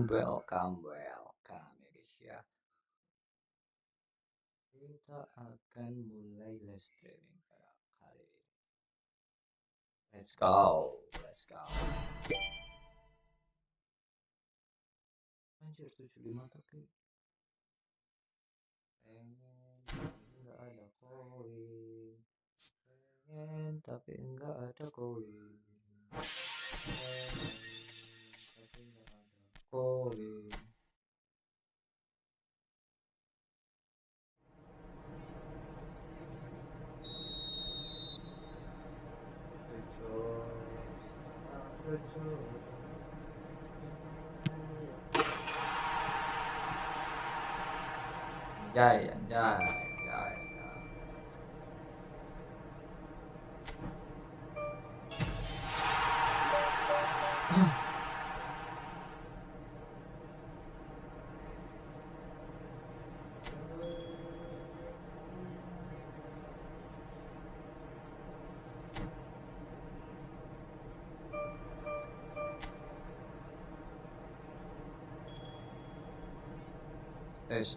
welcome ya guys ya. Kita akan mulai live streaming pada hari ini. Let's go. Anjir 75 tapi enggak ada koin. Tapi enggak ada koin. Anjay.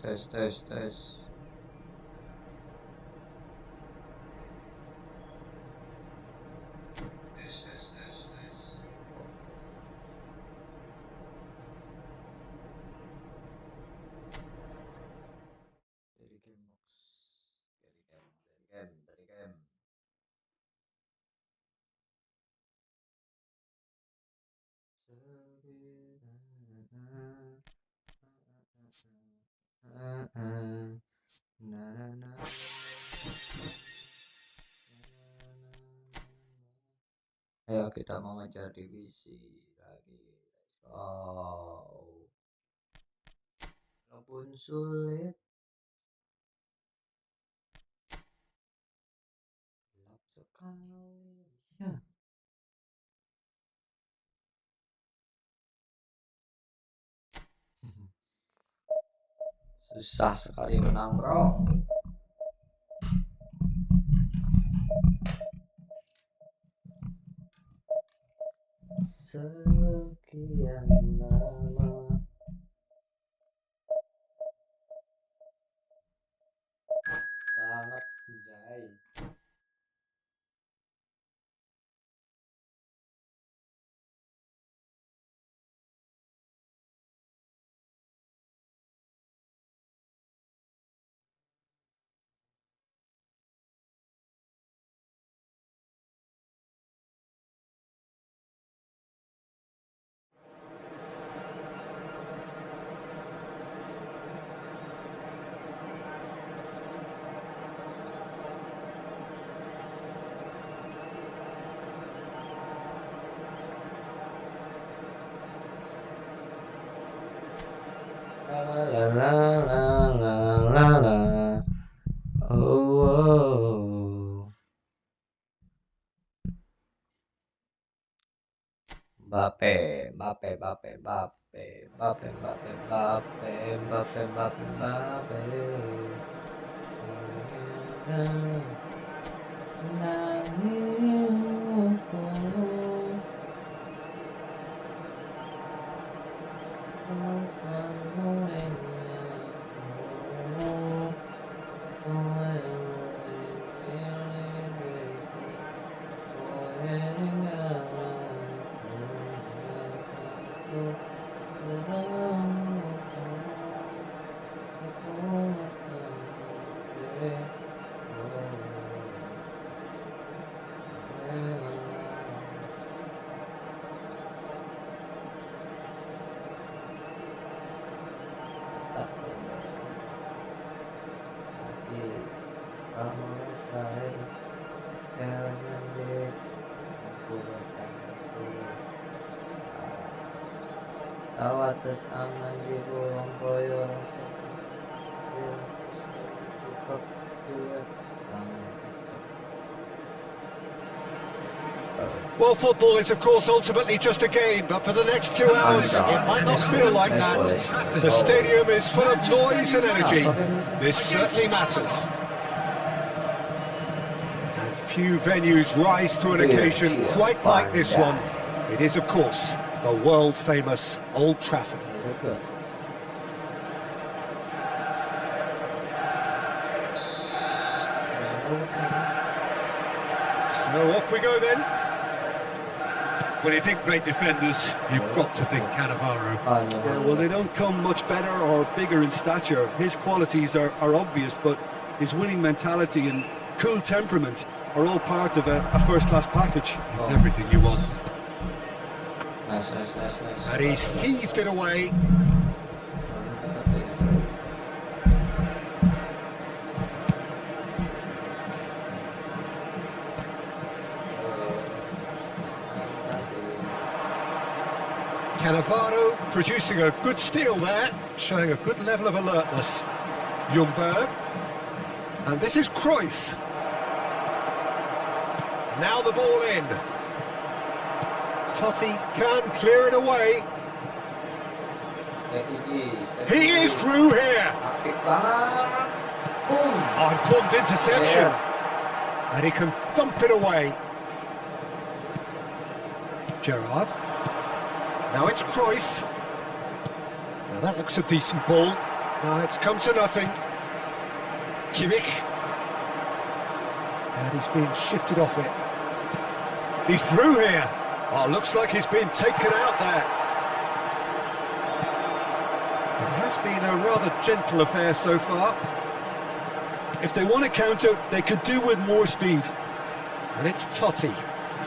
Tes. Dari game. Ayo kita mengejar divisi lagi. Walaupun sulit, gelap sekali. Ya. Susah sekali menang, bro. Sekian lama banget, Jai. La. Oh. Mbappe. Atas angan di ruang koyo Well, football is of course ultimately just a game, but for the next 2 hours it might not feel like that. The stadium is full of noise and energy. This certainly matters. And few venues rise to an occasion quite like this one. It is of course the world-famous Old Trafford. Oke. So off we go then. When you think great defenders, you've got to think Cannavaro. Yeah, well, they don't come much better or bigger in stature. His qualities are obvious, but his winning mentality and cool temperament are all part of a first-class package. It's everything you want. Nice. And he's heaved it away. Cannavaro producing a good steal there, showing a good level of alertness. Ljungberg. And this is Cruyff. Now the ball in. Totti can clear it away. He is through here. Important interception. Yeah. And he can thump it away. Gerrard. Now it's Cruyff. Now that looks a decent ball. Now it's come to nothing. Kimmich. And he's being shifted off it. He's through here. Oh, looks like he's been taken out there. It has been a rather gentle affair so far. If they want to counter, they could do with more speed. And it's Totti.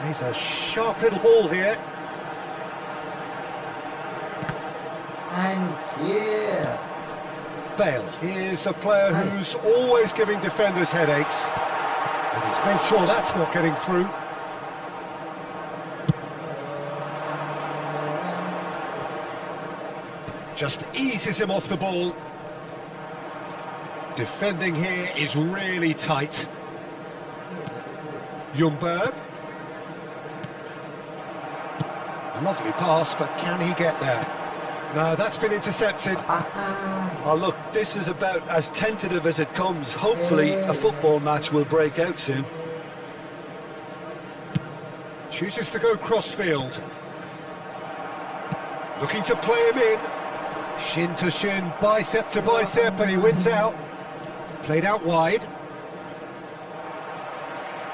He's a sharp little ball here. Anjir. Bale is a player who's always giving defenders headaches. And he's made sure that's not getting through. Just eases him off the ball. Defending here is really tight. Ljungberg. Lovely pass, but can he get there? No, that's been intercepted. Oh, look, this is about as tentative as it comes. Hopefully, a football match will break out soon. Chooses to go crossfield. Looking to play him in. Shin to shin, bicep to bicep, and he wins out. Played out wide.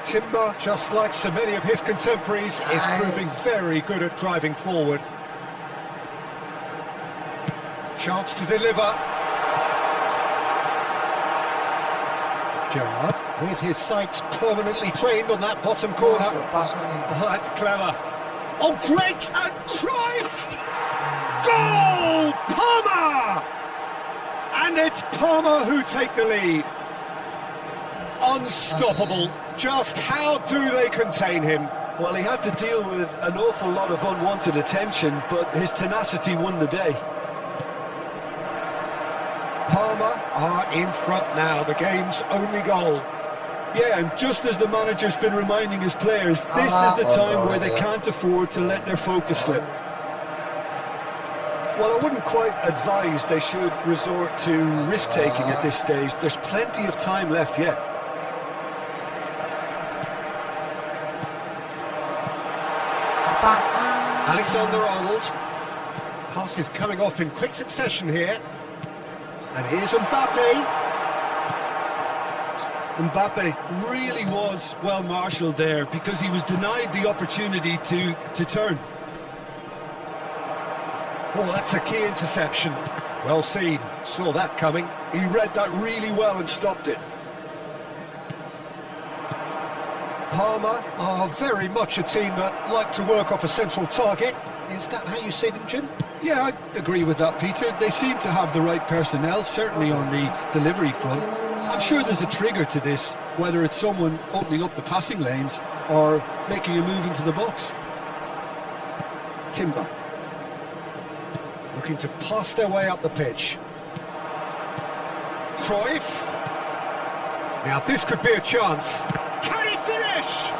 Timber, just like so many of his contemporaries, is proving very good at driving forward. Chance to deliver. Gerrard, with his sights permanently trained on that bottom corner. Oh, that's clever. Oh, great! And Cruyff! Goal! Palmer! And it's Palmer who take the lead. Unstoppable. Just how do they contain him? Well, he had to deal with an awful lot of unwanted attention, but his tenacity won the day. Palmer are in front now, the game's only goal. Yeah, and just as the manager's been reminding his players, this is the time where they can't afford to let their focus slip. Well, I wouldn't quite advise they should resort to risk-taking at this stage. There's plenty of time left yet. Alexander-Arnold. Pass is coming off in quick succession here. And here's Mbappe. Mbappe really was well marshalled there because he was denied the opportunity to turn. Oh, that's a key interception. Well seen. Saw that coming. He read that really well and stopped it. Parma are very much a team that like to work off a central target. Is that how you see them, Jim? Yeah, I agree with that, Peter. They seem to have the right personnel, certainly on the delivery front. I'm sure there's a trigger to this, whether it's someone opening up the passing lanes or making a move into the box. Timber. Looking to pass their way up the pitch. Cruyff. Now this could be a chance. Can he finish?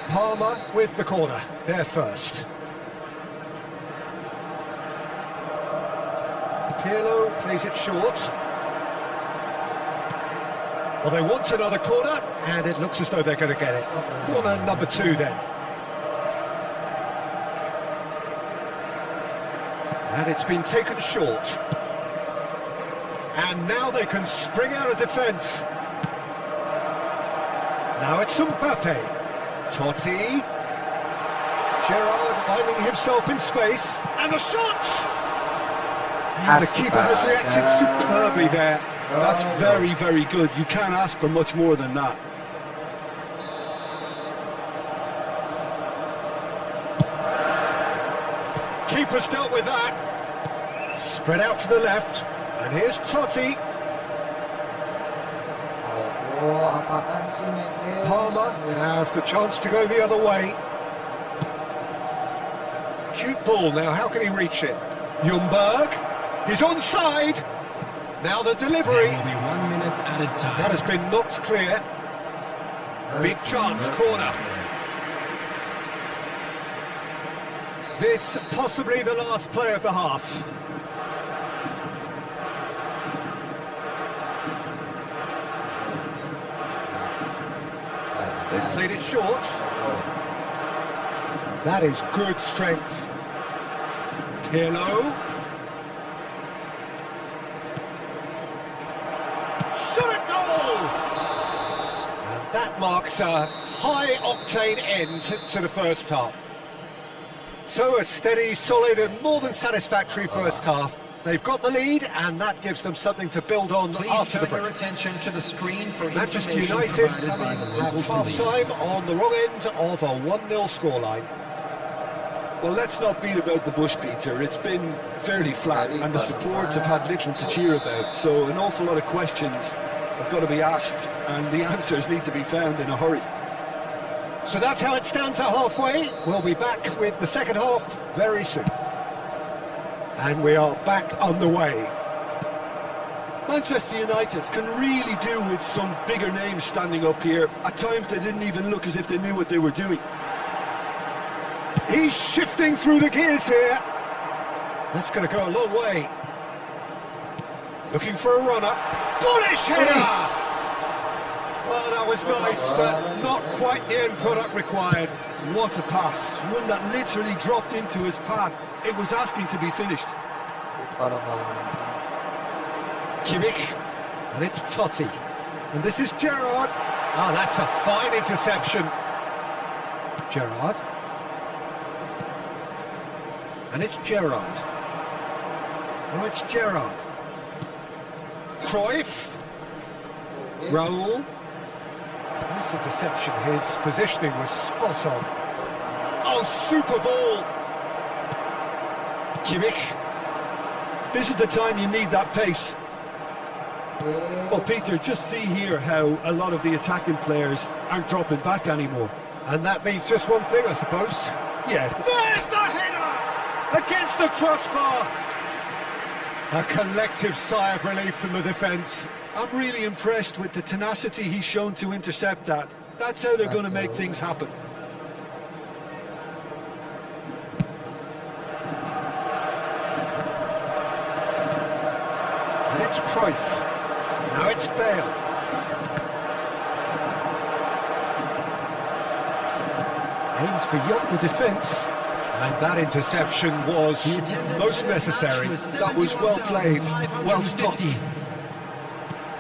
Palmer with the corner, there first. Pirlo plays it short. Well, they want another corner, and it looks as though they're going to get it. Corner number 2 then. And it's been taken short. And now they can spring out of defence. Now it's Mbappe. Totti. Gerrard finding himself in space. And the shot! And the keeper has reacted superbly there. That's very, very good. You can't ask for much more than that. Keeper's dealt with that. Spread out to the left. And here's Totti. Palmer have the chance to go the other way. Cute ball now, how can he reach it? Ljungberg, he's onside. Now the delivery. There will be 1 minute added time. That has been knocked clear. Big chance, corner. This possibly the last play of the half. They've played it short. That is good strength. Pirlo. Shot a goal! And that marks a high-octane end to the first half. So a steady, solid and more than satisfactory first half. They've got the lead and that gives them something to build on Please after the turn your break. attention to the screen for Manchester information United provided by the at local police. half-time on the wrong end of a 1-0 scoreline. Well, let's not beat about the bush, Peter. It's been fairly flat, and the support have had little to cheer about. So an awful lot of questions have got to be asked, and the answers need to be found in a hurry. So that's how it stands at halfway. We'll be back with the second half very soon. And we are back underway. Manchester United can really do with some bigger names standing up here. At times they didn't even look as if they knew what they were doing. He's shifting through the gears here. That's going to go a long way. Looking for a runner. Bullish header! Well, that was nice, but not quite the end product required. What a pass. One that literally dropped into his path. It was asking to be finished. Kimmich. And it's Totti. And this is Gerrard. Ah, that's a fine interception. Gerrard. And it's Gerrard. Oh, it's Gerrard. Cruyff. Raul. Nice interception. His positioning was spot on. Oh, super ball. Kimmich. This is the time you need that pace. Well, Peter, just see here how a lot of the attacking players aren't dropping back anymore. And that means just one thing, I suppose. Yeah. There's the header! Against the crossbar! A collective sigh of relief from the defence. I'm really impressed with the tenacity he's shown to intercept that. That's how they're going to make things happen. And it's Cruyff. Now it's Bale. Aimed beyond the defence. And that interception was most necessary. That was well played, well stopped.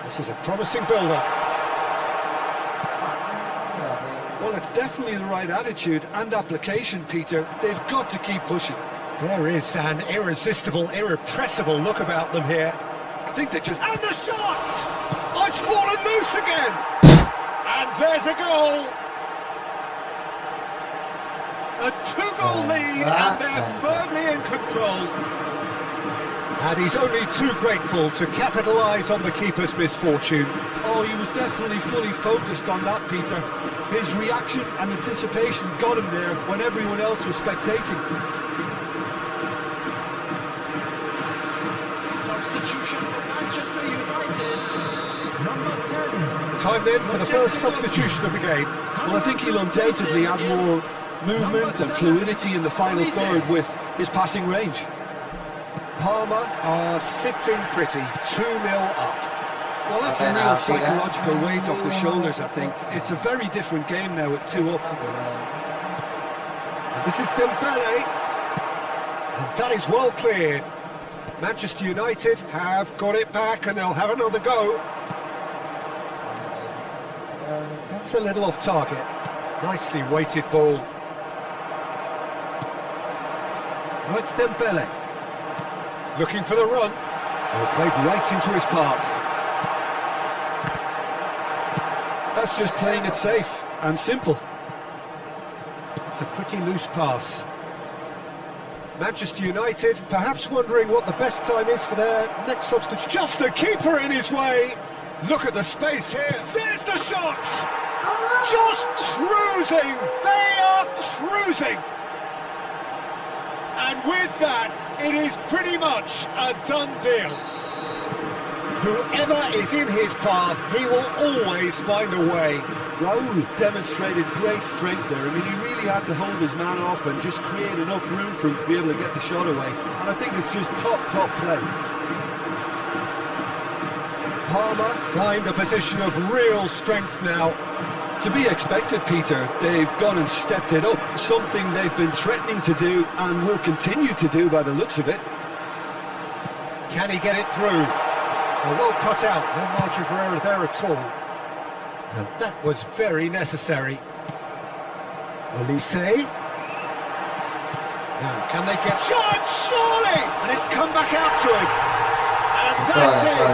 This is a promising build-up. Well, it's definitely the right attitude and application, Peter. They've got to keep pushing. There is an irresistible, irrepressible look about them here. I think they just... And the shot! Oh, it's fallen loose again! And there's a goal! A 2-goal lead, and they're firmly in control. And he's only too grateful to capitalise on the keeper's misfortune. Oh, he was definitely fully focused on that, Peter. His reaction and anticipation got him there when everyone else was spectating. Substitution for Manchester United. Number 10. Time then for the first substitution of the game. Well, I think he'll undoubtedly add more movement and fluidity in the final third with his passing range. Palmer are sitting pretty, 2-0 up. Well, that's a real psychological weight off the shoulders, I think. It's a very different game now with 2 up. This is Dembele. And that is well cleared. Manchester United have got it back and they'll have another go. That's a little off target. Nicely weighted ball. Now it's Dembele. Looking for the run. Well, played right into his path. That's just playing it safe and simple. It's a pretty loose pass. Manchester United perhaps wondering what the best time is for their next substitute. Just the keeper in his way. Look at the space here. There's the shots. Just cruising. They are cruising. And with that, it is pretty much a done deal. Whoever is in his path, he will always find a way. Raul demonstrated great strength there. I mean, he really had to hold his man off and just create enough room for him to be able to get the shot away. And I think it's just top play. Palmer find a position of real strength now. To be expected, Peter. They've gone and stepped it up, something they've been threatening to do and will continue to do by the looks of it. Can he get it through? Well cut out, no margin for error there at all. And that was very necessary. Olise. Now, can they get... Shot, surely! And it's come back out to him. And Let's that's it. go.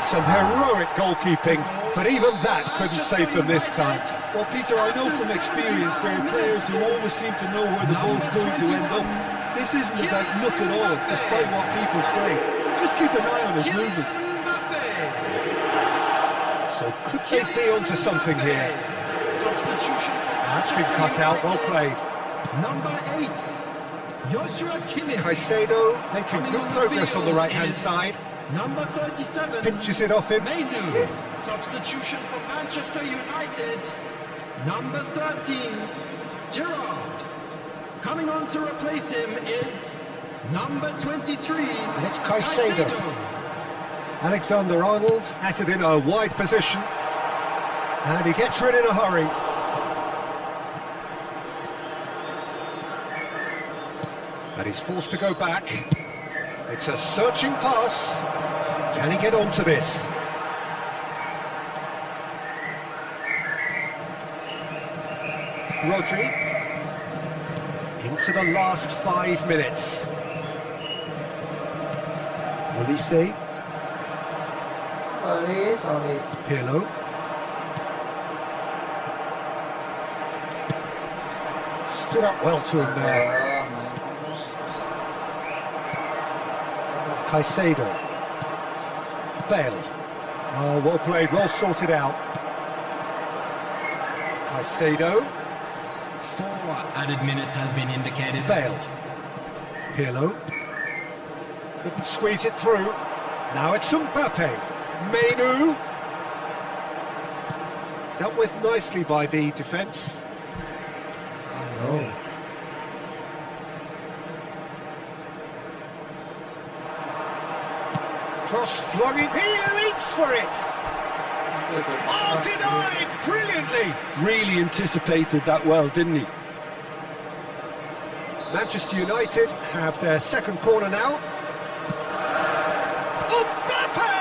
Some heroic goalkeeping, but even that couldn't save them this time. Well, Peter, I know from experience there are players who always seem to know where the ball's going to end up. This isn't about luck at all, despite what people say. Just keep an eye on his movement. So could they be onto something here? Substitution. That's been cut out, well played. Number 8. Joshua Kimmich. Caicedo making good progress on the right-hand side. Number 37. Pinches it off him. Mainu. Substitution for Manchester United. Number 13. Gerrard. Coming on to replace him is number 23. And it's Caicedo. Alexander-Arnold has it in a wide position. And he gets rid in a hurry. And he's forced to go back. It's a searching pass. Can he get onto this? Rodri. Into the last 5 minutes. Olise. Pirlo. Stood up well to him there. Caicedo. Bale. Oh, well played, well sorted out. Caicedo. 4 added minutes has been indicated. Bale. Pirlo. Couldn't squeeze it through. Now it's Mbappe. Mainu. Dealt with nicely by the defence. Oh. Cross flung in. He leaps for it. Oh, denied brilliantly. Really anticipated that well, didn't he? Manchester United have their second corner now. Mbappe!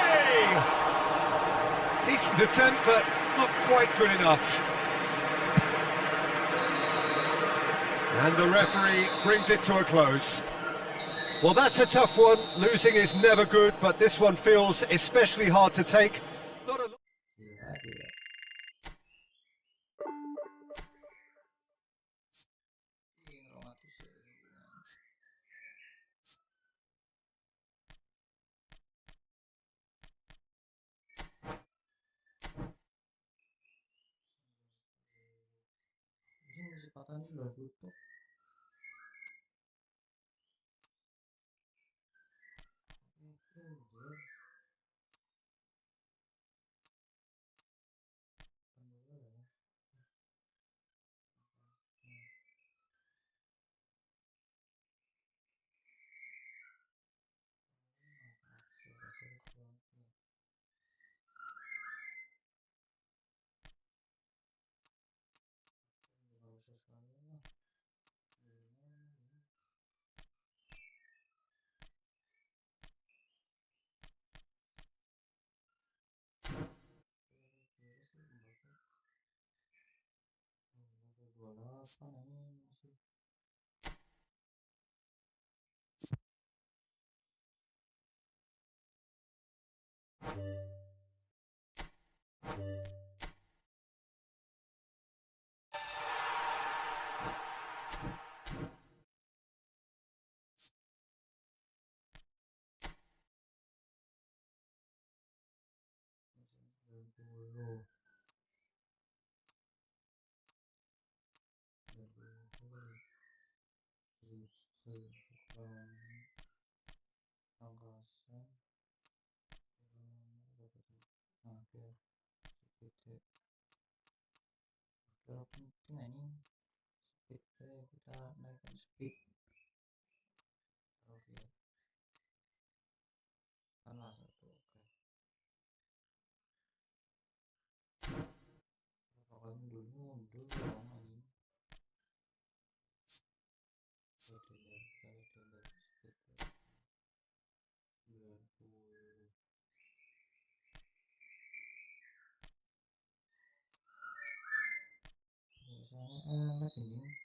Decent attempt, but not quite good enough. And the referee brings it to a close. Well, that's a tough one. Losing is never good, but this one feels especially hard to take. Not a Kesempatannya udah tutup. apa ini masih dulu angkasa hampir sedikit kira penting ini speed kita naikkan speed oke karena satu oke bakal mundur dong ini leader speed 90 biasanya ini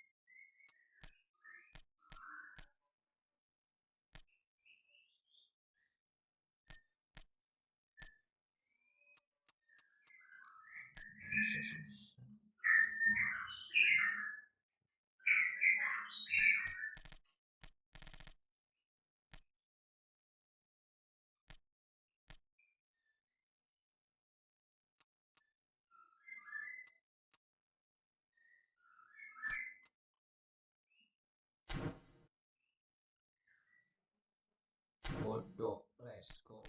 bodoh let's go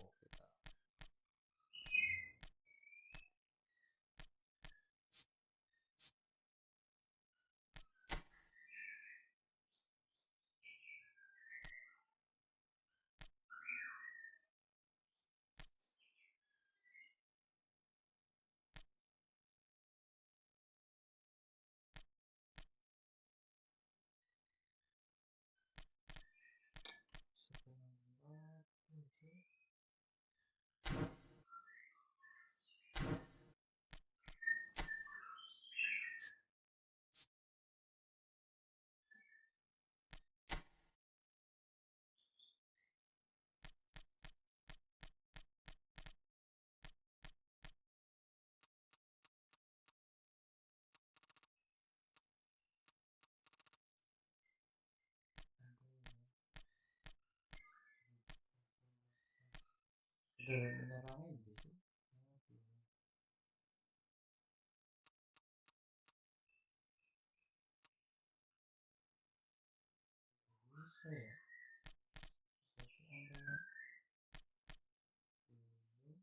kita udah menyerangin gitu bisa ya satu antara dulu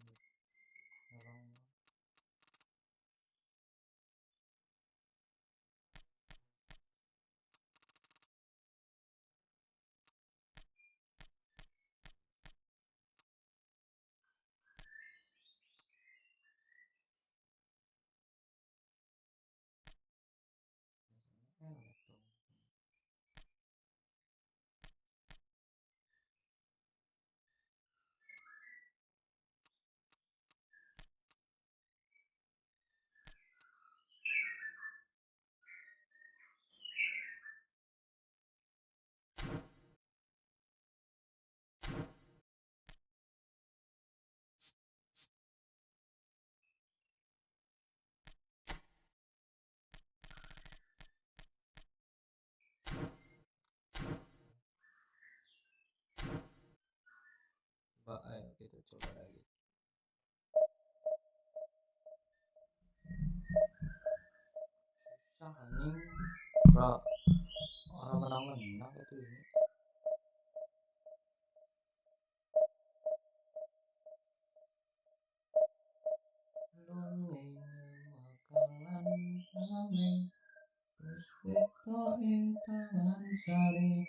oke nyerang elek dong coba ayo kita coba lagi susah anjing orang menang itu ini longing makalan rame terus beko ing tangan sari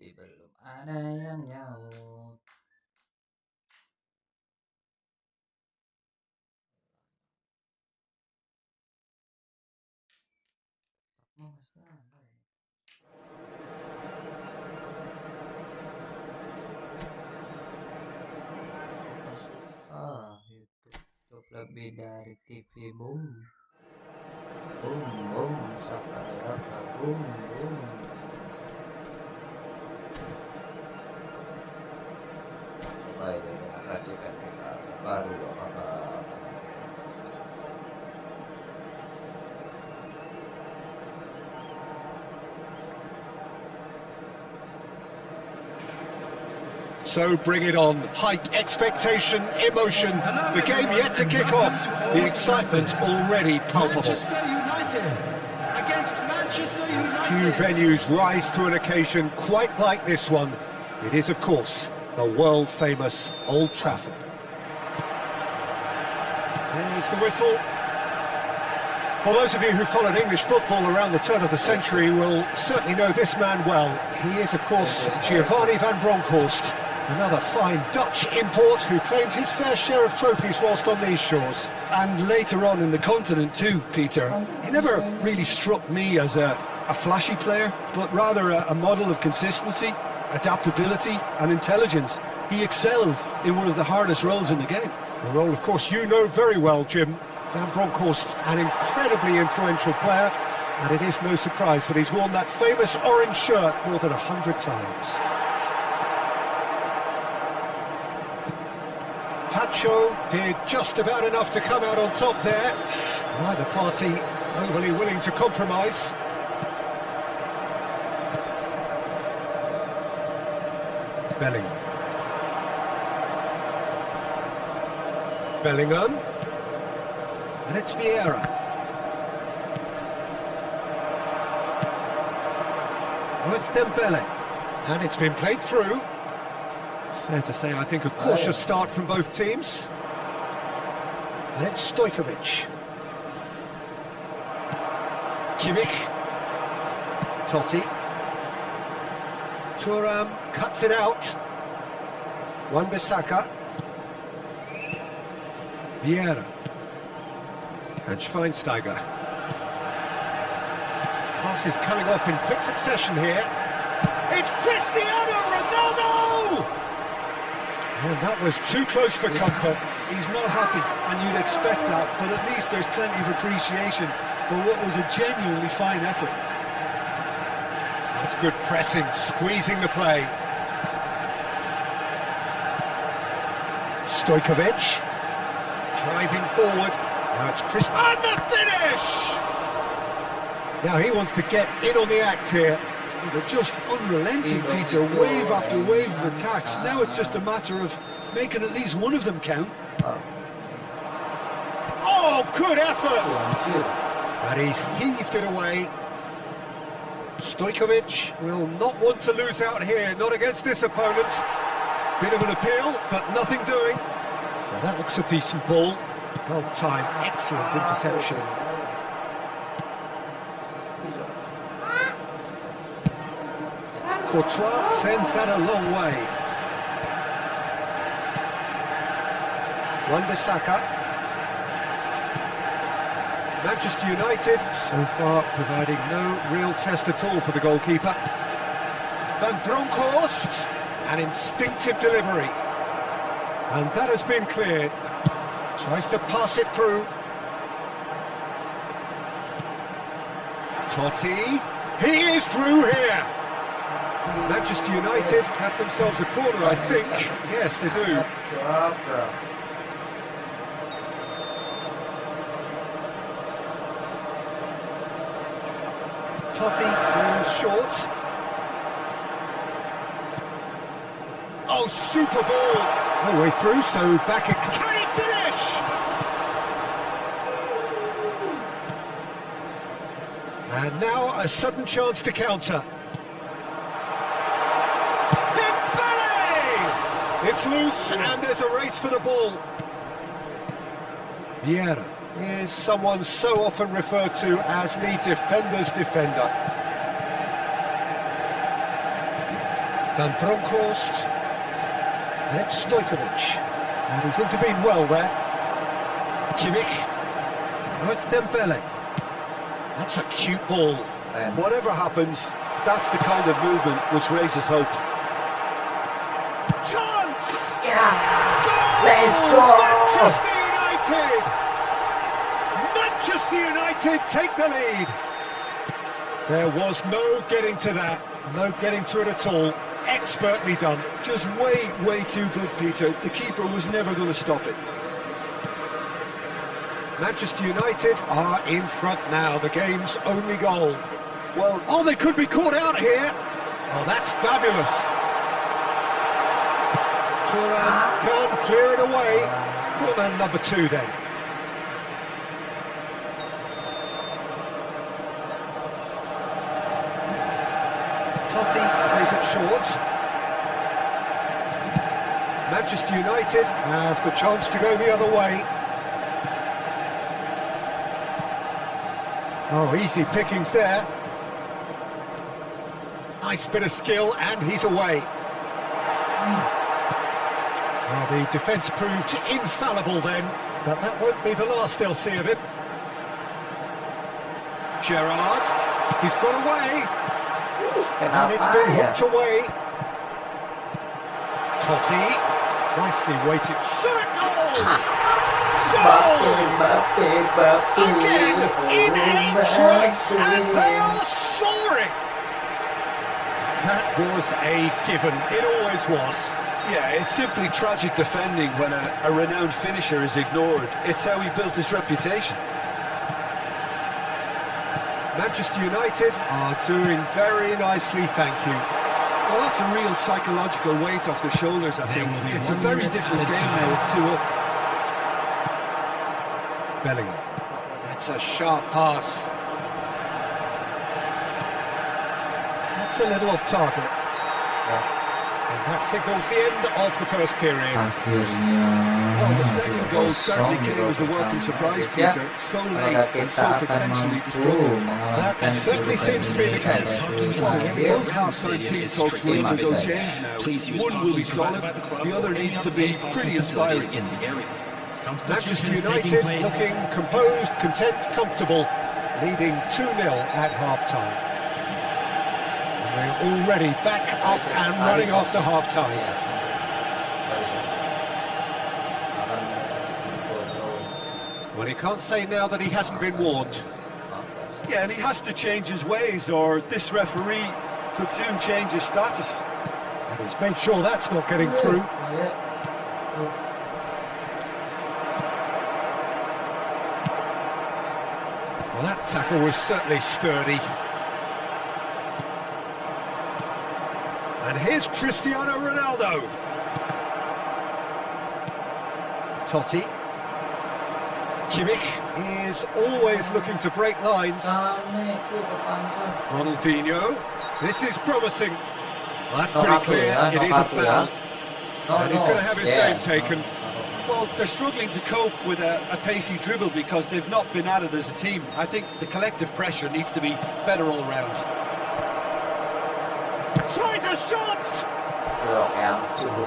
Masih belum ada yang nyaut. Masih ada ya? Susah YouTube lebih dari TV. Boom boom boom, sakalaka boom boom. Coba ini dengan racikan kita baru apakah. So bring it on. Hike expectation, emotion. The game yet to kick off. The excitement already palpable. Manchester United against Manchester Few United. venues rise to an occasion quite like this one. It is, of course, the world-famous Old Trafford. There's the whistle. Well, those of you who followed English football around the turn of the century will certainly know this man well. He is, of course, Giovanni van Bronckhorst, another fine Dutch import who claimed his fair share of trophies whilst on these shores. And later on in the continent too, Peter. He never really struck me as a flashy player, but rather a model of consistency, adaptability and intelligence. He excelled in one of the hardest roles in the game. A role, of course, you know very well, Jim. Van Bronckhorst, an incredibly influential player, and it is no surprise that he's worn that famous orange shirt more than 100 times. Tacho did just about enough to come out on top there. Neither party overly willing to compromise. Bellingham. And it's Vieira. Oh, it's Dembele. And it's been played through. Fair to say, I think, a cautious start from both teams. And it's Stojkovic. Kimmich. Totti. Thuram cuts it out. Wan-Bissaka. Vieira. And Schweinsteiger. Passes coming off in quick succession here. It's Cristiano Ronaldo! And that was too close for comfort. He's not happy, and you'd expect that, but at least there's plenty of appreciation for what was a genuinely fine effort. That's good pressing, squeezing the play. Stojkovic. Driving forward. Now it's Chris. And the finish! Now he wants to get in on the act here. Well, they're just unrelenting, Peter, wave after wave of attacks. Now it's just a matter of making at least one of them count. Oh, good effort! And he's heaved it away. Stojkovic will not want to lose out here, not against this opponent. Bit of an appeal, but nothing doing. Now that looks a decent ball. Well timed, excellent interception. Courtois sends that a long way. Wan-Bissaka. Manchester United, so far providing no real test at all for the goalkeeper. Van Bronckhorst, an instinctive delivery. And that has been cleared. Tries to pass it through. Totti. He is through here. Manchester United have themselves a corner, I think. Yes, they do. Totti goes short. Oh, super ball. No way through, so back it. Can he finish? And now a sudden chance to counter. Dembele! It's loose and there's a race for the ball. Vieira is someone so often referred to as the defender's defender. Van Bronckhorst. And it's Stojkovic. And he's intervened well there. Kimmich. Now it's Dembele. That's a cute ball. Whatever happens, that's the kind of movement which raises hope. Chance! Yeah. Goal! Let's go! Manchester United! Manchester United take the lead. There was no getting to that. No getting to it at all. Expertly done. Just way too good, Peter. The keeper was never going to stop it. Manchester United are in front now, the game's only goal. Well, Oh, they could be caught out here. Oh, that's fabulous. Turan can't clear it away. Corner number 2 then. Totti plays it short. Manchester United have the chance to go the other way. Oh, easy pickings there. Nice bit of skill, and he's away. Well, the defence proved infallible then, but that won't be the last they'll see of him. Gerrard, he's got away, and it's been hooked away. Totti, nicely weighted. Shot at goal! Again, in age race, and they are soaring! That was a given, it always was. yeah, it's simply tragic defending when a renowned finisher is ignored. It's how he built his reputation. Manchester United are doing very nicely, thank you. Well, that's a real psychological weight off their shoulders, I think. It's a very different game now with 2 up. Bellingham. That's a sharp pass. That's a little off target. And that signals the end of the first period. Well, the second goal certainly came as a welcome surprise, Peter. So late and so potentially destructive. That certainly seems to be the case. Well, both half-time team talks will undergo change now. One will be solid, the other needs to be pretty inspiring. Manchester United looking composed, content, comfortable, leading 2-0 at half-time. And they're already back up and running after half-time. Well, he can't say now that he hasn't been warned. Yeah, and he has to change his ways, or this referee could soon change his status. And he's made sure that's not getting through. Well, that tackle was certainly sturdy. And here's Cristiano Ronaldo. Totti. Kimmich is always looking to break lines. Ronaldinho. This is promising. Well, that's pretty clear. It is a foul. And he's going to have his name taken. Well, they're struggling to cope with a pacey dribble because they've not been at it as a team. I think the collective pressure needs to be better all around. Tries a shot! Well,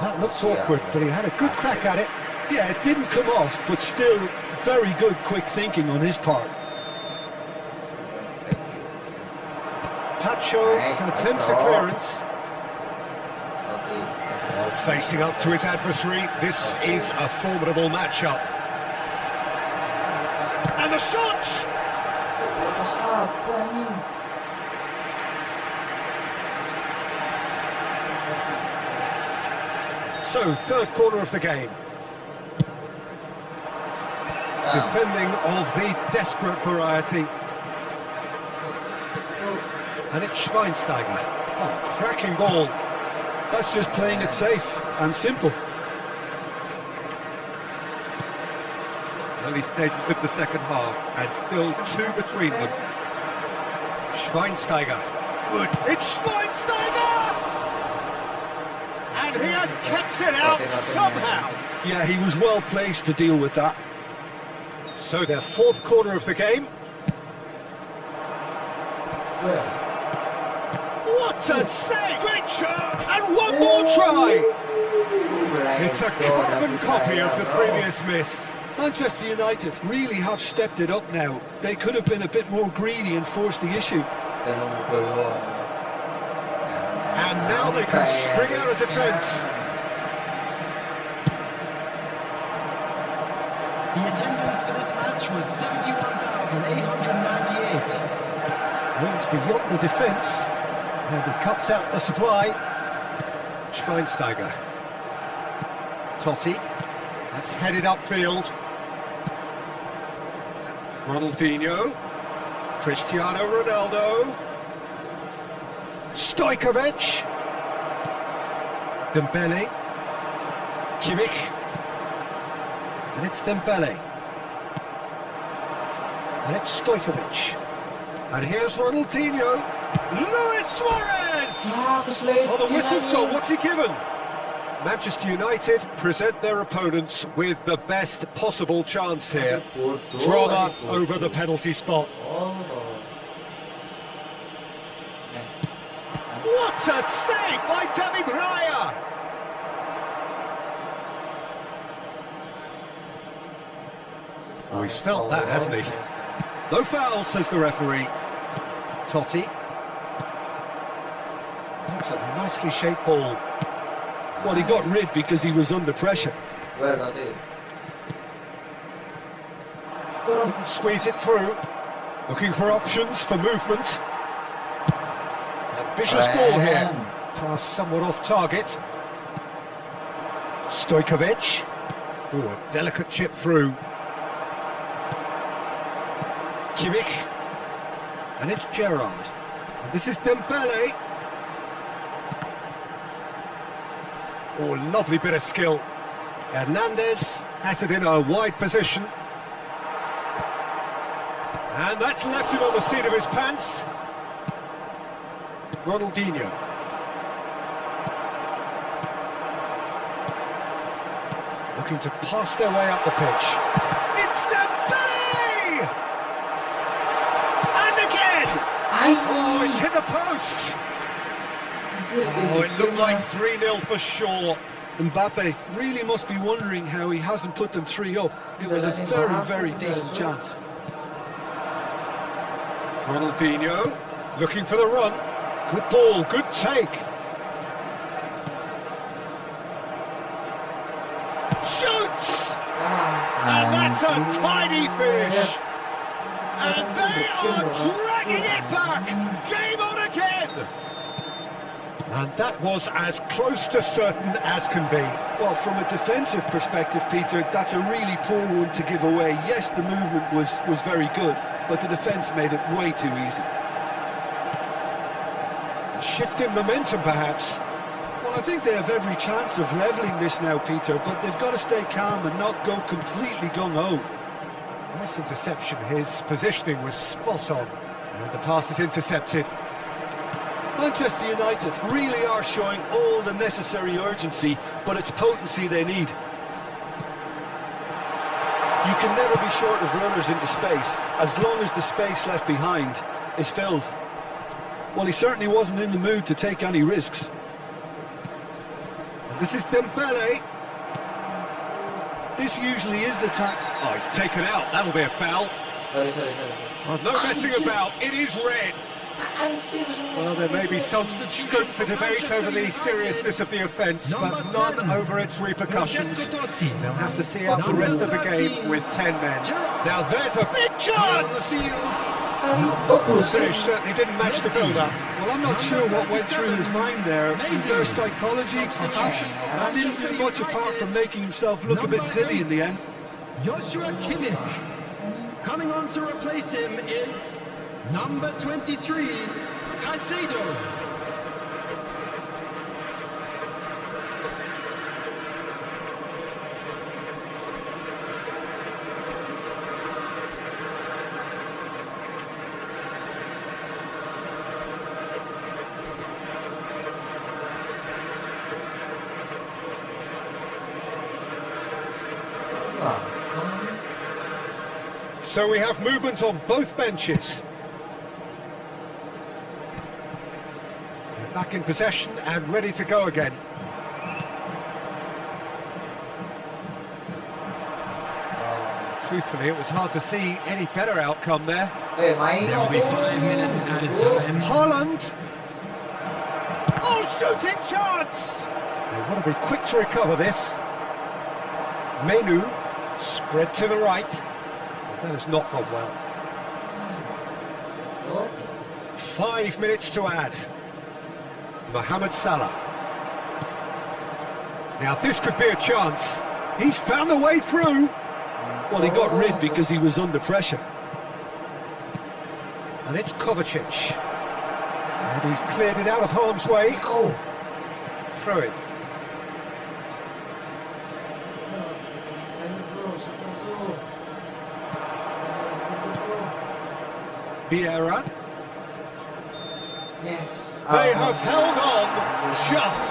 that looked awkward, but he had a good crack at it. Yeah, it didn't come off, but still very good quick thinking on his part. Tacho attempts a clearance. Facing up to his adversary, this is a formidable matchup. And the shot! So, third corner of the game. Defending of the desperate variety. And it's Schweinsteiger. Oh, cracking ball. That's just playing it safe and simple. Early stages of the second half, and still 2 between them. Schweinsteiger. Good. It's Schweinsteiger! And he has kept it out somehow. Yeah, he was well placed to deal with that. So their fourth corner of the game. What a save! Great shot! And one more try! It's a Let's go, carbon David copy Raya, of the bro. previous miss. Manchester United really have stepped it up now. They could have been a bit more greedy and forced the issue. Ganun gulo, And now they can spring out of defence. The attendance for this match was 71,898. Aims beyond the defence. And he cuts out the supply. Schweinsteiger. Totti. That's headed upfield. Ronaldinho. Cristiano Ronaldo. Stojkovic. Dembele. Kimmich. And it's Dembele. And it's Stojkovic. And here's Ronaldinho. Luis Suarez! Oh, the whistle's gone. What's he given? Manchester United present their opponents with the best possible chance here. Drama over the penalty spot. What a save by David Raya! Oh, he's felt that, hasn't he? No foul, says the referee. Totti. That's a nicely shaped ball. Well, he got rid because he was under pressure. Where got it? Squeeze it through. Looking for options for movement. Ambitious ball here. Pass somewhat off target. Stojkovic. Ooh, a delicate chip through. Kimmich. And it's Gerrard. And this is Dembele. Oh, lovely bit of skill. Hernandez has it in a wide position. And that's left him on the seat of his pants. Ronaldinho. Looking to pass their way up the pitch. It's Dembele! And again! Oh, it's hit the post! Oh, it looked like 3-0 for sure. Mbappe really must be wondering how he hasn't put them 3 up. It was a very, very decent chance. Ronaldinho looking for the run. Good ball, good take. Shoots! And that's a tidy finish. And they are dragging it back. Game on again. And that was as close to certain as can be. Well, from a defensive perspective, Peter, that's a really poor one to give away. Yes, the movement was very good, but the defence made it way too easy. A shift in momentum, perhaps. Well, I think they have every chance of levelling this now, Peter, but they've got to stay calm and not go completely gung-ho. Nice interception. His positioning was spot on. And the pass is intercepted. Manchester United really are showing all the necessary urgency, but it's potency they need. You can never be short of runners into space, as long as the space left behind is filled. Well, he certainly wasn't in the mood to take any risks. And this is Dembele. This usually is the time... Oh, he's taken out. That'll be a foul. Sorry. Oh, no messing about. It is red. Well, there may be some scope for debate over the seriousness of the offence, but none over its repercussions. They'll have to see out the rest of the game with 10 men. Now there's a big chance! The finish certainly didn't match the build-up. Well, I'm not sure what went through his mind there. Reverse psychology, perhaps. Didn't do much apart from making himself look a bit silly in the end. Joshua Kimmich. Coming on to replace him is number 23, Caicedo. So we have movement on both benches. Back in possession and ready to go again. Truthfully, it was hard to see any better outcome there. There will be 5 minutes added time. Holland! Oh, shooting chance! They want to be quick to recover this. Menu, spread to the right. Well, that has not gone well. 5 minutes to add. Mohamed Salah. Now this could be a chance. He's found a way through. Well, he got rid because he was under pressure. And it's Kovacic. And he's cleared it out of harm's way. Throw it. Vieira. Yes. They have held on just.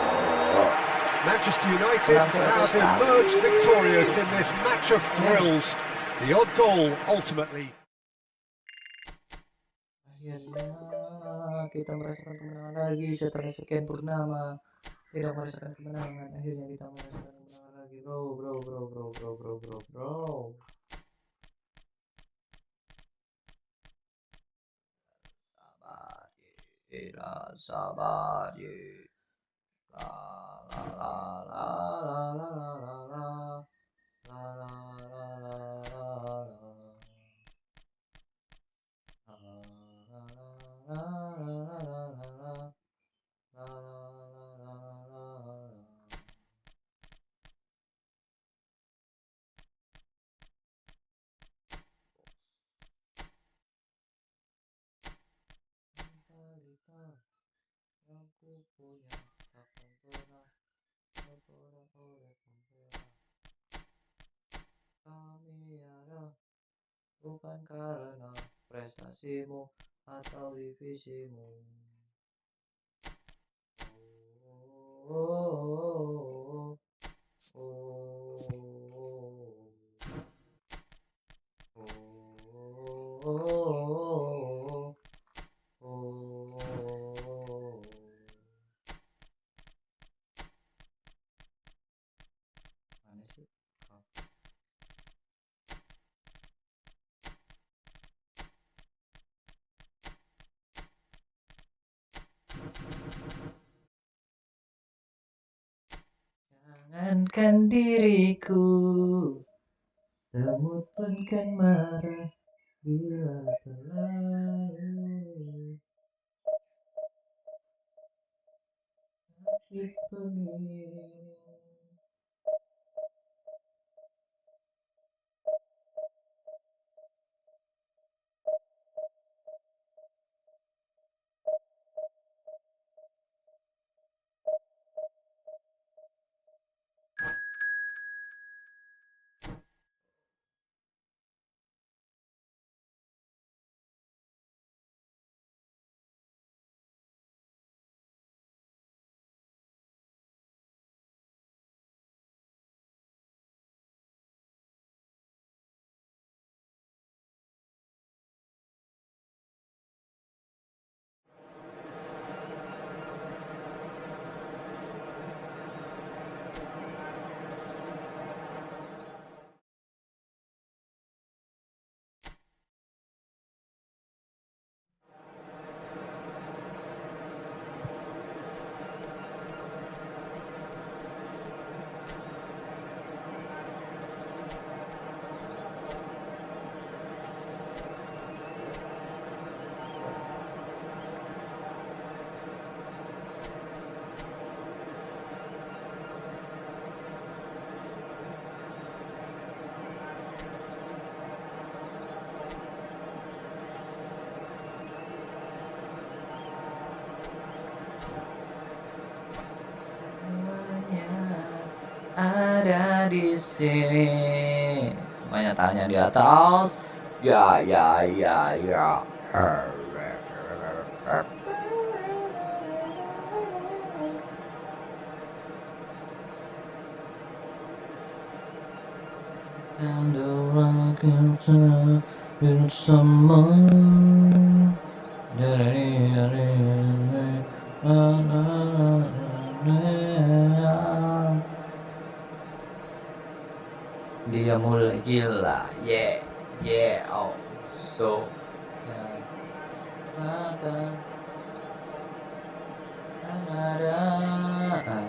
Manchester United have emerged victorious in this match of thrills. The odd goal ultimately. Akhirnya kita merasakan kemenangan lagi setelah sekian purnama tidak merasakan kemenangan. Akhirnya kita merasakan kemenangan lagi, bro. Sabar, la la la la la la la la la yang ku punya takkan pernah berkurang oleh pembela. Kami ada bukan karena prestasimu atau divisimu. Mana sih? Jangankan diriku, semut pun kan marah bila terlalu sakit pengen. Ada di sini. Semuanya tanya di atas. Ya. Dan doa kita bersama dari Dia mulai gila, oh, so makan ada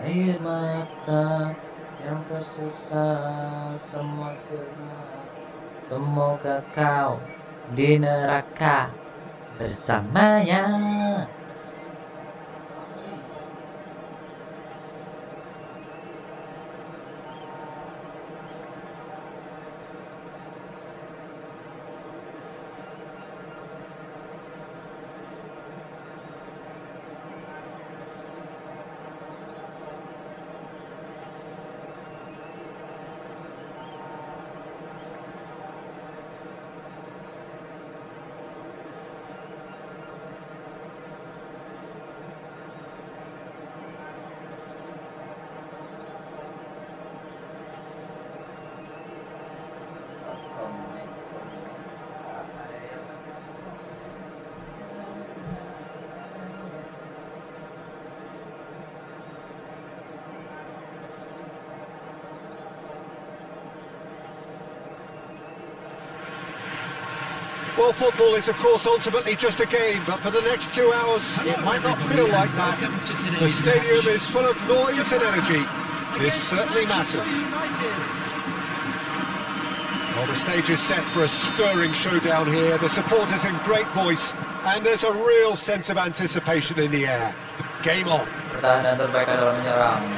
air mata yang tersisa, semua cermat, semoga kau di neraka bersamanya. Well, football is of course ultimately just a game, but for the next 2 hours it might not feel like that. The stadium is full of noise and energy. This certainly matters. Well, the stage is set for a stirring showdown here. The supporters in great voice, and there's a real sense of anticipation in the air. Game on. Pertahanan terbaik adalah menyerang.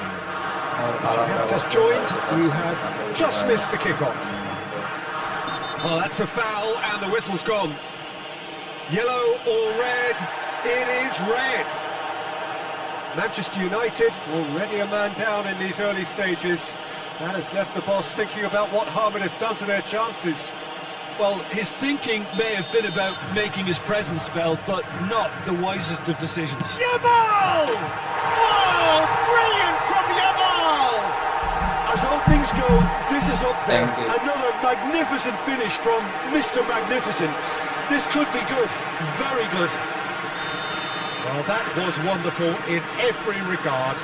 If you have just joined, you have just missed the kickoff. Oh, that's a foul, and the whistle's gone. Yellow or red? It is red. Manchester United already a man down in these early stages. That has left the boss thinking about what harm it has done to their chances. Well, his thinking may have been about making his presence felt, but not the wisest of decisions. Yamal! Oh, brilliant from Yamal! As openings go, this is up there. Thank you. Another magnificent finish from Mr. Magnificent. This could be good, very good. Well, that was wonderful in every regard.